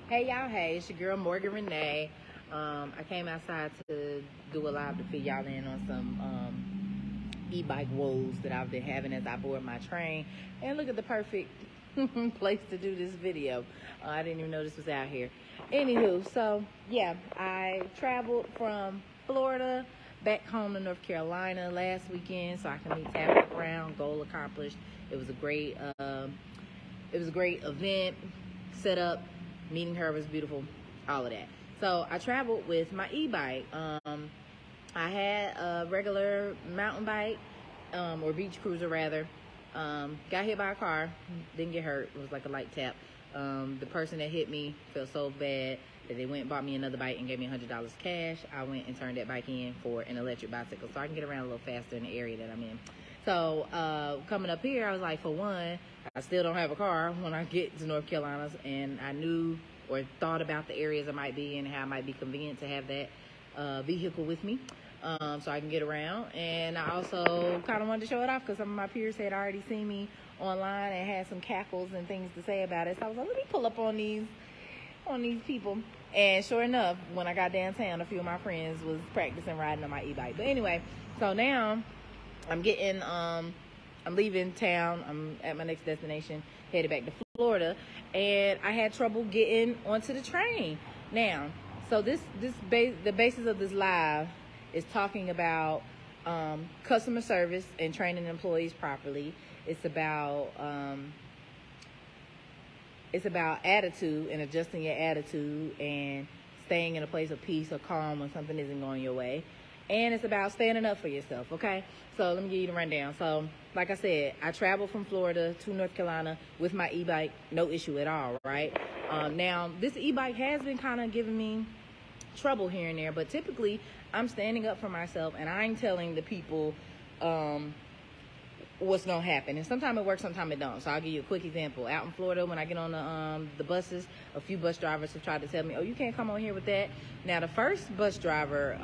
Hey y'all, hey, it's your girl Morgan Renee. I came outside to do a live to fill y'all in on some e-bike woes that I've been having as I board my train. And look at the perfect place to do this video. I didn't even know this was out here. Anywho, so yeah, I traveled from Florida back home to North Carolina last weekend so I can meet Tabitha Brown. Goal accomplished. It was a great event, set up. Meeting her was beautiful, all of that. So I traveled with my e-bike. I had a regular mountain bike, or beach cruiser rather. Got hit by a car, didn't get hurt. It was like a light tap. The person that hit me felt so bad that they went and bought me another bike and gave me $100 cash. I went and turned that bike in for an electric bicycle so I can get around a little faster in the area that I'm in. So coming up here, I was like, for one, I still don't have a car when I get to North Carolina, and I knew or thought about the areas I might be in and how it might be convenient to have that vehicle with me so I can get around. And I also kind of wanted to show it off because some of my peers had already seen me online and had some cackles and things to say about it. So I was like, let me pull up on these people. And sure enough, when I got downtown, a few of my friends was practicing riding on my e-bike. But anyway, so now I'm leaving town. I'm at my next destination, headed back to Florida, and I had trouble getting onto the train. Now, so the basis of this live is talking about customer service and training employees properly. It's about attitude and adjusting your attitude and staying in a place of peace or calm when something isn't going your way. And it's about standing up for yourself, okay? So let me give you the rundown. So, like I said, I traveled from Florida to North Carolina with my e-bike, no issue at all, right? Now, this e-bike has been kind of giving me trouble here and there, but typically I'm standing up for myself and I'm telling the people what's gonna happen. And sometimes it works, sometimes it don't. So I'll give you a quick example. Out in Florida, when I get on the buses, a few bus drivers have tried to tell me, oh, you can't come on here with that. Now, the first bus driver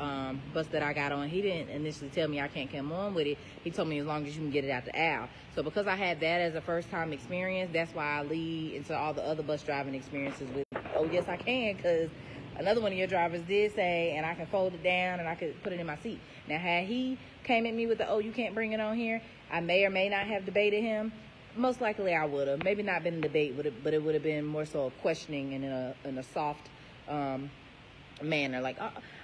bus that I got on, he didn't initially tell me I can't come on with it. He told me as long as you can get it out the aisle. So because I had that as a first time experience, that's why I lead into all the other bus driving experiences with, oh yes I can, because another one of your drivers did say, and I can fold it down and I could put it in my seat. Now, had he came at me with the, oh, you can't bring it on here, I may or may not have debated him. Most likely I would have. Maybe not been a debate, but it would have been more so a questioning and in a soft manner. Like,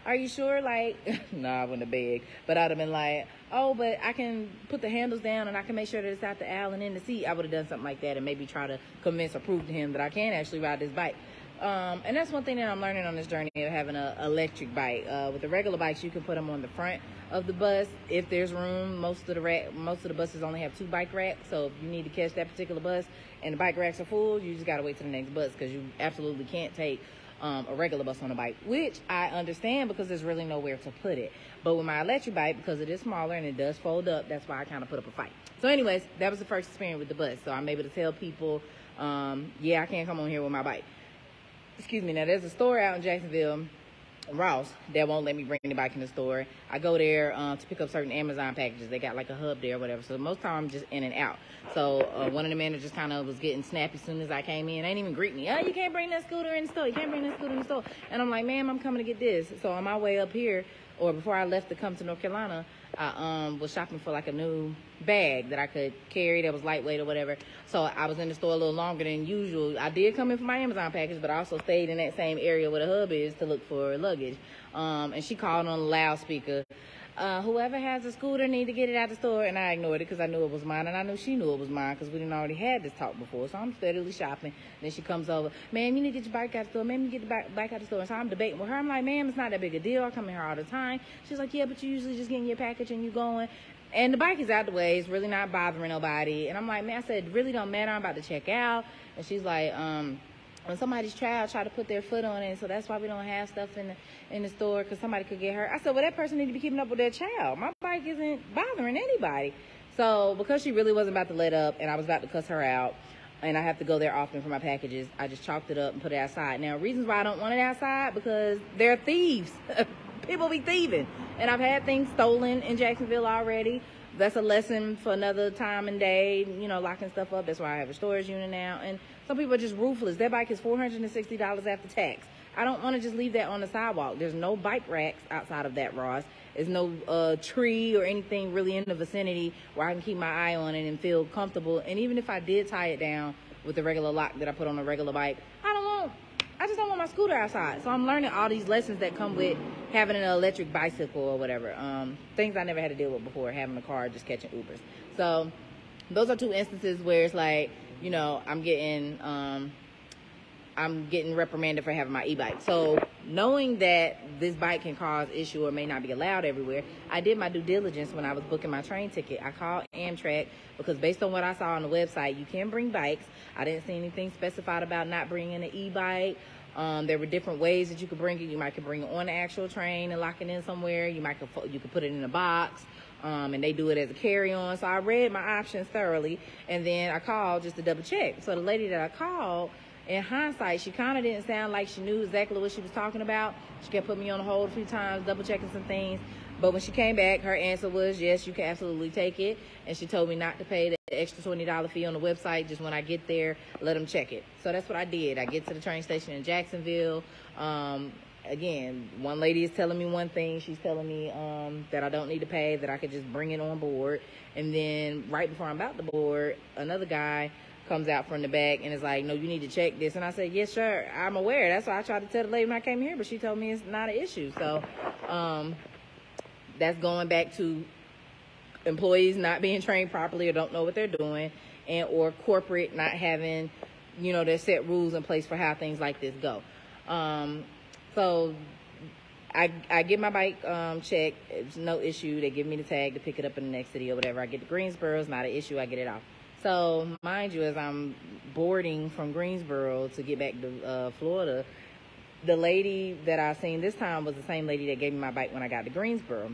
are you sure? Like, no, I wouldn't have begged. But I'd have been like, oh, but I can put the handles down and I can make sure that it's out the aisle and in the seat. I would have done something like that and maybe try to convince or prove to him that I can actually ride this bike. And that's one thing that I'm learning on this journey of having an electric bike. With the regular bikes, you can put them on the front of the bus if there's room. Most of the buses only have 2 bike racks, so if you need to catch that particular bus and the bike racks are full, you just gotta wait till the next bus because you absolutely can't take a regular bus on a bike, which I understand because there's really nowhere to put it. But with my electric bike, because it is smaller and it does fold up, that's why I kind of put up a fight. So anyways, that was the first experience with the bus. So I'm able to tell people, yeah, I can't come on here with my bike. Excuse me. Now, there's a store out in Jacksonville, Ross, that won't let me bring the bike in the store. I go there to pick up certain Amazon packages. They got like a hub there or whatever. So most time I'm just in and out. So one of the managers kind of was getting snappy as soon as I came in. They didn't even greet me. Oh, you can't bring that scooter in the store. You can't bring that scooter in the store. And I'm like, ma'am, I'm coming to get this. So on my way up here, or before I left to come to North Carolina, I was shopping for like a new bag that I could carry that was lightweight or whatever. So I was in the store a little longer than usual. I did come in for my Amazon package, but I also stayed in that same area where the hub is to look for luggage. And she called on the loudspeaker, whoever has a scooter need to get it out the store. And I ignored it because I knew it was mine, and I knew she knew it was mine because we didn't already had this talk before. So I'm steadily shopping. Then she comes over, ma'am, you need to get your bike out the store. Ma'am, you get the bike out the store. And so I'm debating with her. I'm like, ma'am, it's not that big a deal. I come in here all the time. She's like, yeah, but you usually just getting your package and you going. And the bike is out the way. It's really not bothering nobody. And I'm like, man, I said, really don't matter. I'm about to check out. And she's like, when somebody's child try to put their foot on it, so that's why we don't have stuff in the store, because somebody could get hurt. I said, well, that person need to be keeping up with their child. My bike isn't bothering anybody. So because she really wasn't about to let up and I was about to cuss her out, and I have to go there often for my packages, I just chalked it up and put it outside. Now, reasons why I don't want it outside, because they're thieves. People be thieving. And I've had things stolen in Jacksonville already that's a lesson for another time and day, you know, locking stuff up. That's why I have a storage unit now. And some people are just ruthless. Their bike is $460 after tax. I don't want to just leave that on the sidewalk. There's no bike racks outside of that, Ross. There's no tree or anything really in the vicinity where I can keep my eye on it and feel comfortable. And even if I did tie it down with the regular lock that I put on a regular bike, I just don't want my scooter outside. So I'm learning all these lessons that come with having an electric bicycle or whatever. Things I never had to deal with before, having a car, just catching Ubers. So those are two instances where it's like, you know, I'm getting reprimanded for having my e-bike. So knowing that this bike can cause issue or may not be allowed everywhere, I did my due diligence when I was booking my train ticket. I called Amtrak because based on what I saw on the website, you can bring bikes. I didn't see anything specified about not bringing an e-bike. There were different ways that you could bring it. You might could bring it on the actual train and lock it in somewhere. You could put it in a box. And they do it as a carry-on. So I read my options thoroughly, and then I called just to double check. So the lady that I called, in hindsight, she kind of didn't sound like she knew exactly what she was talking about. She kept putting me on hold a few times, double checking some things. But when she came back, her answer was, yes, you can absolutely take it. And she told me not to pay the extra $20 fee on the website. Just when I get there, let them check it. So that's what I did. I get to the train station in Jacksonville. Again, one lady is telling me one thing. She's telling me that I don't need to pay, that I could just bring it on board. And then right before I'm about to board, another guy comes out from the back and is like, no, you need to check this. And I said, yes, sir, I'm aware. That's why I tried to tell the lady when I came here, but she told me it's not an issue. So that's going back to employees not being trained properly or don't know what they're doing, and or corporate not having, you know, their set rules in place for how things like this go. So I get my bike checked. It's no issue. They give me the tag to pick it up in the next city or whatever. I get to Greensboro. It's not an issue. I get it off. So mind you, as I'm boarding from Greensboro to get back to Florida, the lady that I seen this time was the same lady that gave me my bike when I got to Greensboro.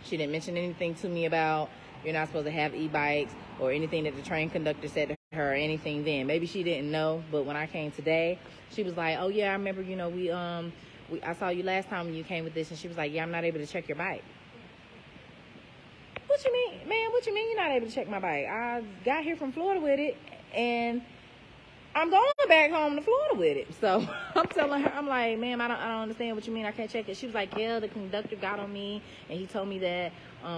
She didn't mention anything to me about you're not supposed to have e-bikes or anything that the train conductor said to her or anything then. Maybe she didn't know, but when I came today, she was like, oh yeah, I remember, you know, I saw you last time when you came with this, and she was like, yeah, I'm not able to check your bike. What you mean, man? What you mean you're not able to check my bike? I got here from Florida with it, and I'm going back home to Florida with it. So I'm telling her, I'm like, ma'am, I don't understand what you mean I can't check it. She was like, yeah, the conductor got on me, and he told me that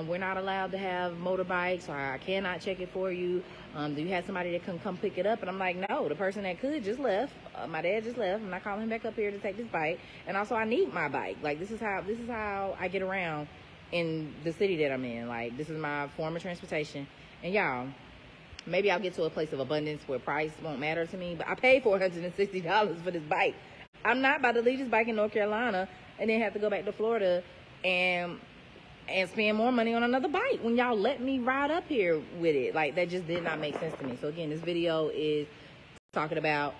we're not allowed to have motorbikes, so I cannot check it for you. Do you have somebody that can come pick it up? And I'm like, no, the person that could just left. My dad just left. I'm not calling him back up here to take this bike. And also, I need my bike. Like, this is how I get around in the city that I'm in. Like, this is my form of transportation. And y'all, maybe I'll get to a place of abundance where price won't matter to me, but I paid $460 for this bike. I'm not about to leave this bike in North Carolina and then have to go back to Florida and spend more money on another bike when y'all let me ride up here with it. Like, that just did not make sense to me. So again, this video is talking about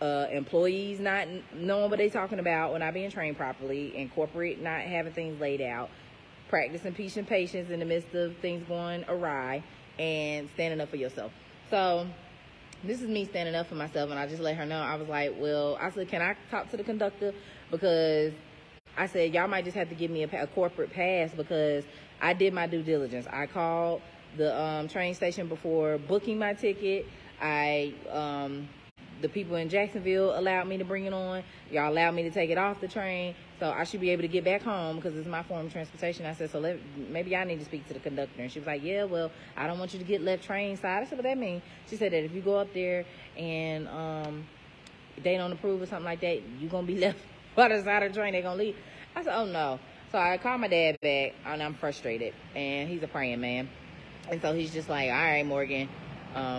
employees not knowing what they're talking about when not being trained properly, and corporate not having things laid out, practicing peace and patience in the midst of things going awry, and standing up for yourself. So this is me standing up for myself, and I just let her know. I was like, well, I said, can I talk to the conductor? Because I said, y'all might just have to give me a corporate pass, because I did my due diligence. I called the train station before booking my ticket. The people in Jacksonville allowed me to bring it on. Y'all allowed me to take it off the train. So I should be able to get back home because it's my form of transportation. I said, so maybe I need to speak to the conductor. And she was like, yeah, well, I don't want you to get left train side. I said, what that mean? She said that if you go up there and they don't approve or something like that, you're going to be left by the side of the train. They're going to leave. I said, oh, no. So I called my dad back, and I'm frustrated. And he's a praying man. And so he's just like, all right, Morgan.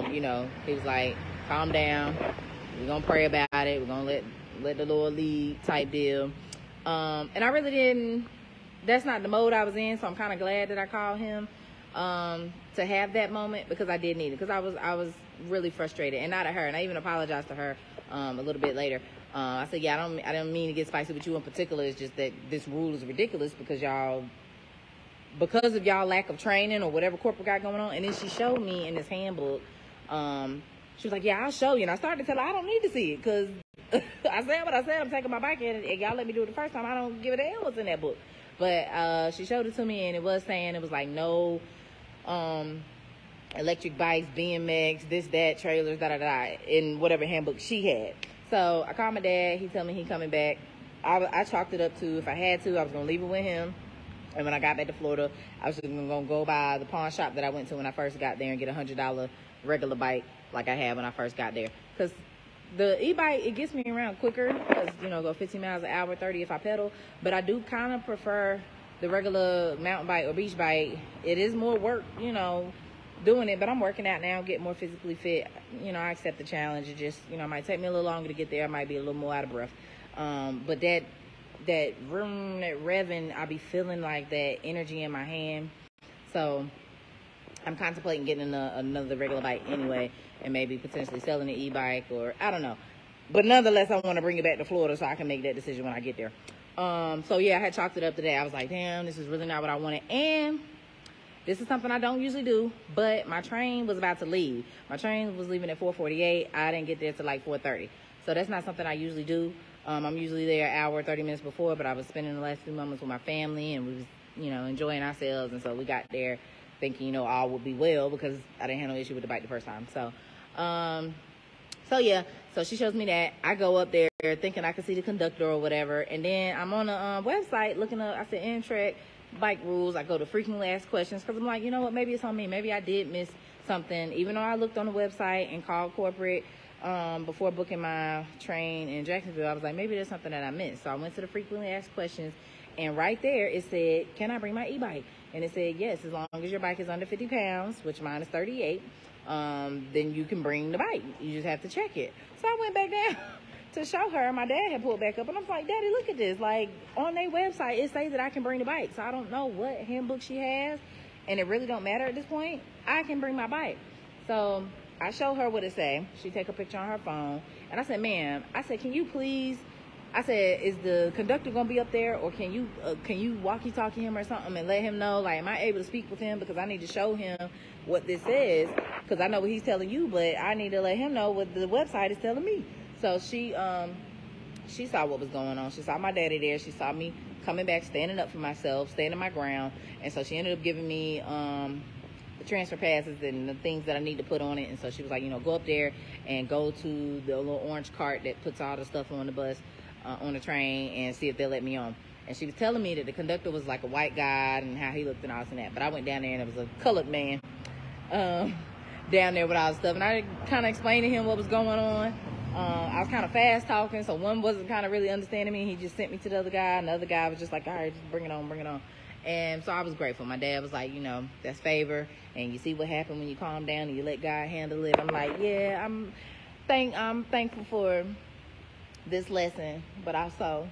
You know, he was like, calm down. We're going to pray about it. We're going to let the Lord lead type deal. And I really didn't, that's not the mode I was in, so I'm kind of glad that I called him to have that moment, because I did need it, because I was really frustrated, and not at her, and I even apologized to her a little bit later. I said, yeah, I don't mean to get spicy with you in particular. It's just that this rule is ridiculous because of y'all lack of training or whatever corporate got going on. And then she showed me in this handbook, she was like, yeah, I'll show you. And I started to tell her I don't need to see it, because I said what I said. I'm taking my bike in, and y'all let me do it the first time. I don't give a damn what's in that book. But she showed it to me, and it was saying, it was like no electric bikes, BMX, this, that, trailers, in whatever handbook she had. So I called my dad. He told me he coming back. I chalked it up to, if I had to, I was going to leave it with him. And when I got back to Florida, I was just going to go by the pawn shop that I went to when I first got there and get a $100 regular bike like I had when I first got there. Because the e-bike, it gets me around quicker. Because, go 15 miles an hour, 30 if I pedal. But I do kind of prefer the regular mountain bike or beach bike. It is more work, doing it. But I'm working out now, getting more physically fit. I accept the challenge. It just, it might take me a little longer to get there. I might be a little more out of breath. But that revving, I be feeling like that energy in my hand. So I'm contemplating getting another regular bike anyway, and maybe potentially selling an e-bike, or I don't know. But nonetheless, I want to bring it back to Florida so I can make that decision when I get there. So yeah, I had chalked it up today. I was like, damn, this is really not what I wanted. And this is something I don't usually do, but my train was about to leave. My train was leaving at 4:48. I didn't get there till like 4:30. So that's not something I usually do. I'm usually there an hour, 30 minutes before, but I was spending the last few moments with my family, and we was, enjoying ourselves. And so we got there thinking, all would be well, because I didn't have no issue with the bike the first time. So, yeah. So she shows me that. I go up there thinking I could see the conductor or whatever. And then I'm on the website looking up, I said, Amtrak bike rules. I go to frequently asked questions, because I'm like, you know what, maybe it's on me. Maybe I did miss something. Even though I looked on the website and called corporate before booking my train in Jacksonville, I was like, maybe there's something that I missed. So I went to the frequently asked questions, and right there it said, can I bring my e-bike? And it said, yes, as long as your bike is under 50 pounds, which mine is 38, then you can bring the bike. You just have to check it. So I went back down to show her. My dad had pulled back up, and I was like, Daddy, look at this. Like, on their website, it says that I can bring the bike. So I don't know what handbook she has, and it really don't matter at this point. I can bring my bike. So I showed her what it say. She take a picture on her phone, and I said, ma'am, I said, can you please, I said, is the conductor gonna be up there, or can you walkie-talkie him or something and let him know, like, am I able to speak with him, because I need to show him what this says, because I know what he's telling you, but I need to let him know what the website is telling me. So she saw what was going on. She saw my daddy there. She saw me coming back, standing up for myself, standing my ground, and so she ended up giving me transfer passes and the things that I need to put on it. And so she was like, go up there and go to the little orange cart that puts all the stuff on the bus, on the train, and see if they'll let me on. And she was telling me that the conductor was like a white guy and how he looked and all this and that. But I went down there, and it was a colored man down there with all the stuff. And I kind of explained to him what was going on. I was kind of fast talking, so one wasn't kind of really understanding me. He just sent me to the other guy, and the other guy was just like, all right, just bring it on, bring it on. And so I was grateful. My dad was like, that's favor, and you see what happened when you calm down and you let God handle it. I'm like, yeah, I'm thankful for this lesson, but also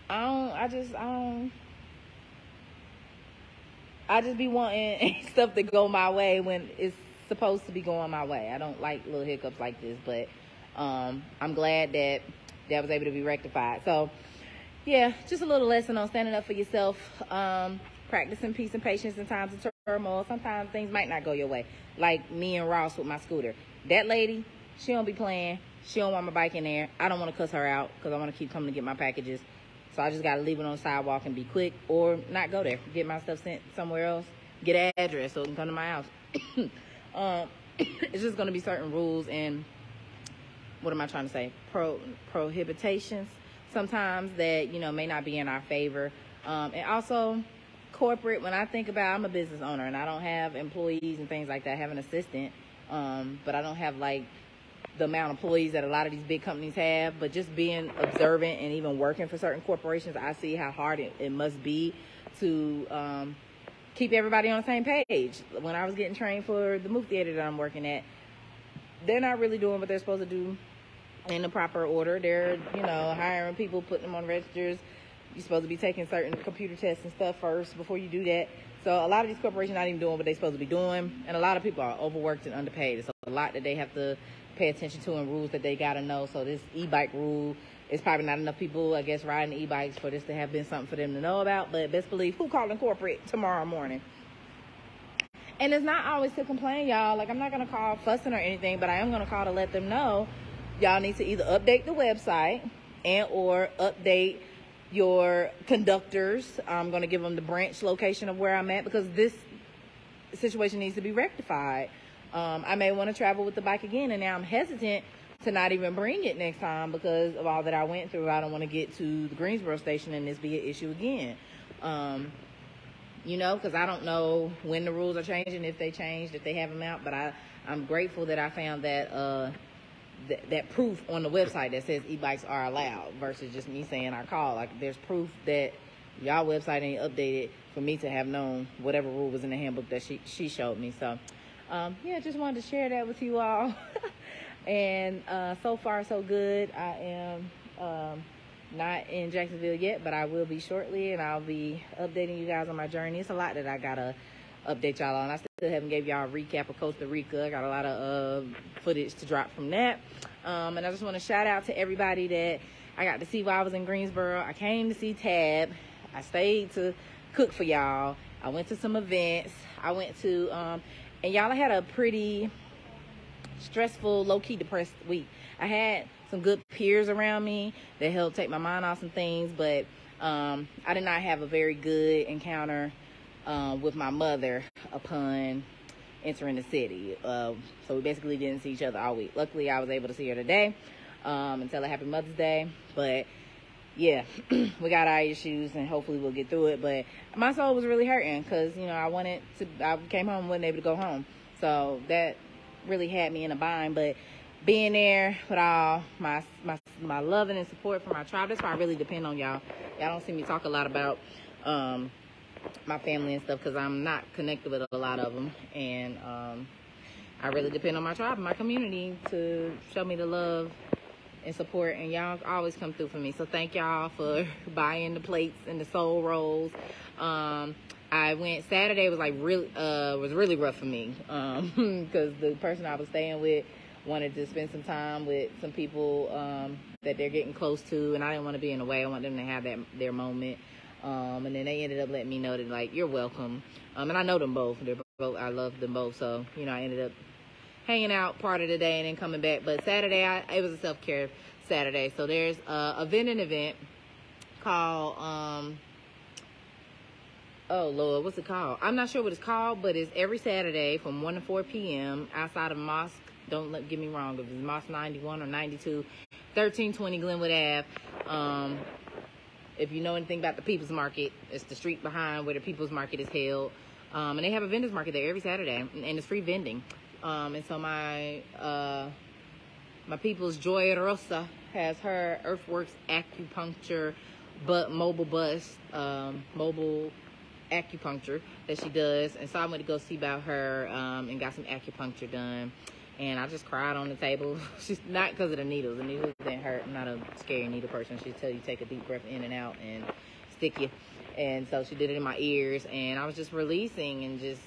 I just be wanting stuff to go my way when it's supposed to be going my way. I don't like little hiccups like this, but I'm glad that was able to be rectified. So yeah, just a little lesson on standing up for yourself, practicing peace and patience in times of turmoil. Sometimes things might not go your way. Like me and Ross with my scooter. That lady, she don't be playing. She don't want my bike in there. I don't want to cuss her out, because I want to keep coming to get my packages. So I just got to leave it on the sidewalk and be quick, or not go there. Get my stuff sent somewhere else. Get an address so it can come to my house. It's just going to be certain rules and, what am I trying to say? Prohibitions sometimes that, may not be in our favor. And also corporate, when I think about, I'm a business owner and I don't have employees and things like that. I have an assistant, but I don't have like the amount of employees that a lot of these big companies have. But just being observant and even working for certain corporations, I see how hard it must be to keep everybody on the same page. When I was getting trained for the movie theater that I'm working at, they're not really doing what they're supposed to do in the proper order. They're, hiring people, putting them on registers. You're supposed to be taking certain computer tests and stuff first before you do that. So a lot of these corporations not even doing what they're supposed to be doing. And a lot of people are overworked and underpaid. So a lot that they have to pay attention to and rules that they got to know. So this e-bike rule, it's probably not enough people, I guess, riding e-bikes for this to have been something for them to know about. But best believe, who calling corporate tomorrow morning? And it's not always to complain, y'all. Like, I'm not going to call fussing or anything, but I am going to call to let them know y'all need to either update the website and or update your conductors. I'm going to give them the branch location of where I'm at, because this situation needs to be rectified. I may want to travel with the bike again, and now I'm hesitant to not even bring it next time because of all that I went through. I don't want to get to the Greensboro station and this be an issue again. You know, because I don't know when the rules are changing, if they changed, if they have them out. But I'm grateful that I found that that proof on the website that says e-bikes are allowed versus just me saying I call. Like, there's proof that y'all website ain't updated for me to have known whatever rule was in the handbook that she showed me. So, yeah, just wanted to share that with you all. And so far, so good. I am not in Jacksonville yet, but I will be shortly, and I'll be updating you guys on my journey. It's a lot that I gotta update y'all on. I still haven't gave y'all a recap of Costa Rica. I got a lot of footage to drop from that. And I just want to shout out to everybody that I got to see while I was in Greensboro. I came to see Tab. I stayed to cook for y'all. I went to some events. I went to, and y'all, I had a pretty stressful, low-key depressed week. I had some good peers around me that helped take my mind off some things, but I did not have a very good encounter with my mother upon entering the city. So we basically didn't see each other all week. Luckily, I was able to see her today and tell her Happy Mother's Day. But yeah, we got our issues, and hopefully we'll get through it. But my soul was really hurting because, you know, I came home and wasn't able to go home. So that really had me in a bind. But being there with all my loving and support from my tribe, that's why I really depend on y'all. Y'all don't see me talk a lot about my family and stuff because I'm not connected with a lot of them. And I really depend on my tribe and my community to show me the love and support, and y'all always come through for me. So thank y'all for buying the plates and the soul rolls. I went Saturday, was like really rough for me because the person I was staying with wanted to spend some time with some people that they're getting close to, and I didn't want to be in the way. I want them to have their moment. And then they ended up letting me know that, like, you're welcome. And I know them both. I love them both. So, you know, I ended up hanging out part of the day and then coming back. But Saturday, it was a self-care Saturday. So there's a vending event called, oh, Lord, what's it called? I'm not sure what it's called, but it's every Saturday from 1 to 4 p.m. outside of Mosque. Don't get me wrong, if it's Mosque 91 or 92, 1320 Glenwood Ave. If you know anything about the People's Market, it's the street behind where the People's Market is held. And they have a vendor's market there every Saturday, and it's free vending. And so my people's Joy Rosa has her Earthworks acupuncture mobile bus, mobile acupuncture that she does. And so I went to go see about her and got some acupuncture done. And I just cried on the table. She's not because of the needles. The needles didn't hurt. I'm not a scary needle person. She'll tell you take a deep breath in and out and stick you. And so she did it in my ears. And I was just releasing and just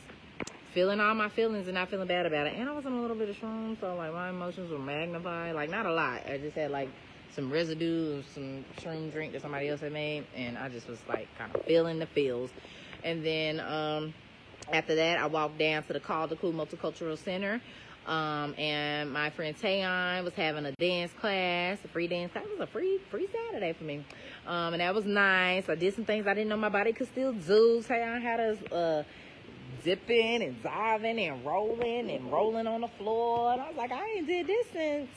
feeling all my feelings and not feeling bad about it. And I was on a little bit of shrooms, so like my emotions were magnified. Like, not a lot. I just had like some residue of some shroom drink that somebody else had made. And I just was like kind of feeling the feels. And then after that, I walked down to the Call to Cool Multicultural Center. And my friend Tayon was having a dance class, a free dance class. It was a free Saturday for me. And that was nice. I did some things I didn't know my body could still do. Tayon had us zipping and diving and rolling on the floor. And I was like, I ain't did this since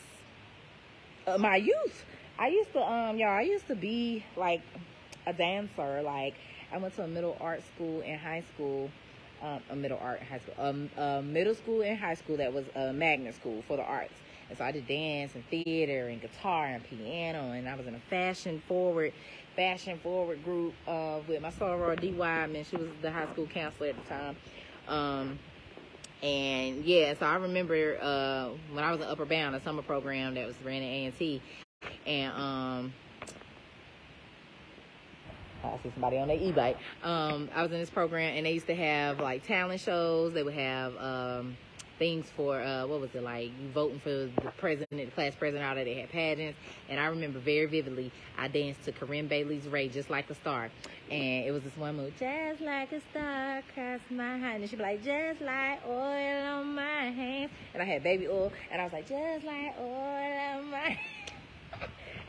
my youth. I used to be like a dancer. Like, I went to a middle art school in high school. Middle school and high school that was a magnet school for the arts. And so I did dance and theater and guitar and piano, and I was in a fashion forward group with my soror D. Wyman. She was the high school counselor at the time. And yeah, so I remember when I was in Upper Bound, a summer program that was ran at A&T, and I see somebody on their e-bike. I was in this program, and they used to have like talent shows. They would have things for what was it, like you voting for the president, the class president. All that, they had pageants. And I remember very vividly, I danced to Corinne Bailey's "Ray Just Like a Star," and it was this one move, just like a star across my hand, and she'd be like, just like oil on my hands, and I had baby oil, and I was like, just like oil on my hands.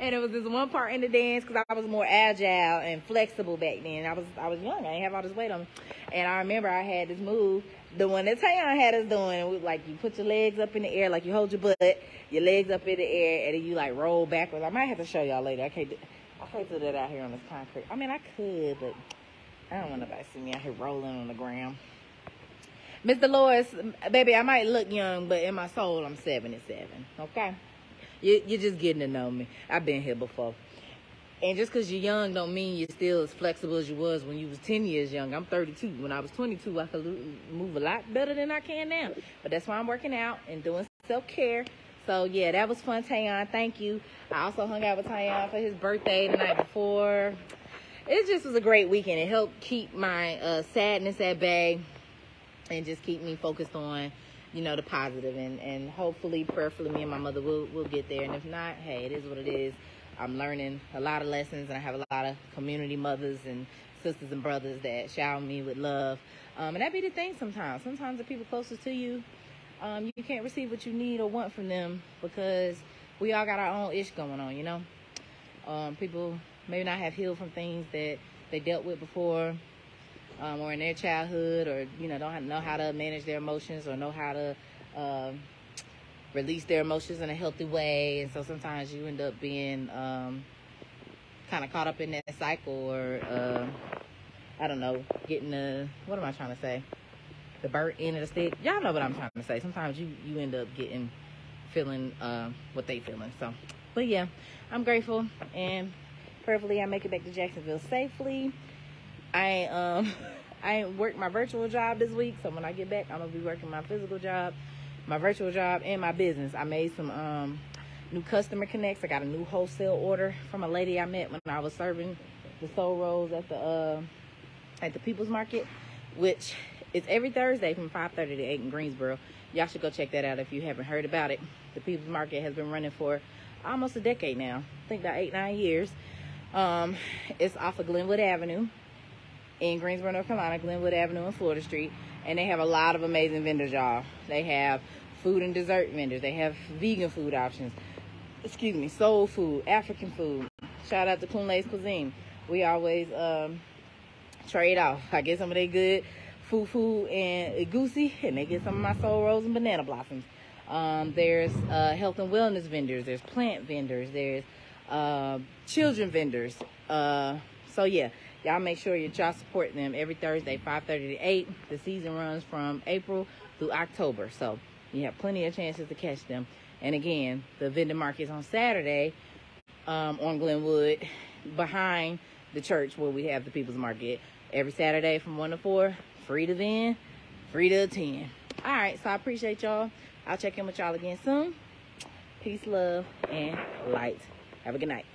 And it was this one part in the dance because I was more agile and flexible back then. I was young. I didn't have all this weight on me. And I remember I had this move, the one that Tayon had us doing, like you put your legs up in the air, like you hold your butt, your legs up in the air, and then you like roll backwards. I might have to show y'all later. I can't do that out here on this concrete. I mean, I could, but I don't want nobody to see me out here rolling on the ground. Mr. Lois, baby, I might look young, but in my soul, I'm 77, okay? You're just getting to know me. I've been here before. And just because you're young don't mean you're still as flexible as you was when you was 10 years young. I'm 32. When I was 22, I could move a lot better than I can now. But that's why I'm working out and doing self-care. So, yeah, that was fun, Tayon. Thank you. I also hung out with Tayon for his birthday the night before. It just was a great weekend. It helped keep my sadness at bay and just keep me focused on, you know, the positive. And hopefully, prayerfully, me and my mother will get there. And if not, hey, it is what it is. I'm learning a lot of lessons, and I have a lot of community mothers and sisters and brothers that shower me with love. And that be the thing sometimes. Sometimes the people closest to you, you can't receive what you need or want from them because we all got our own ish going on, you know. People maybe not have healed from things that they dealt with before or in their childhood, or, you know, don't know how to manage their emotions or know how to release their emotions in a healthy way. And so sometimes you end up being kind of caught up in that cycle, or I don't know, getting what am I trying to say? The burnt end of the stick. Y'all know what I'm trying to say. Sometimes you end up feeling what they feeling. So, but yeah, I'm grateful, and prayerfully I make it back to Jacksonville safely. I ain't worked my virtual job this week, so when I get back, I'm gonna be working my physical job, my virtual job, and my business. I made some new customer connects. I got a new wholesale order from a lady I met when I was serving the soul rolls at the People's Market, which is every Thursday from 5:30 to 8 in Greensboro. Y'all should go check that out if you haven't heard about it. The People's Market has been running for almost a decade now. I think about 8-9 years. It's off of Glenwood Avenue in Greensboro, North Carolina, Glenwood Avenue and Florida Street. And they have a lot of amazing vendors, y'all. They have food and dessert vendors. They have vegan food options. Excuse me, soul food, African food. Shout out to Kunle's Cuisine. We always trade off. I get some of their good fufu and egusi, and they get some of my soul rolls and banana blossoms. There's health and wellness vendors. There's plant vendors. There's children vendors. So yeah, y'all make sure y'all support them every Thursday, 5:30 to 8. The season runs from April through October, so you have plenty of chances to catch them. And again, the vending market is on Saturday on Glenwood, behind the church where we have the People's Market. Every Saturday from 1 to 4, free to vend, free to attend. All right, so I appreciate y'all. I'll check in with y'all again soon. Peace, love, and light. Have a good night.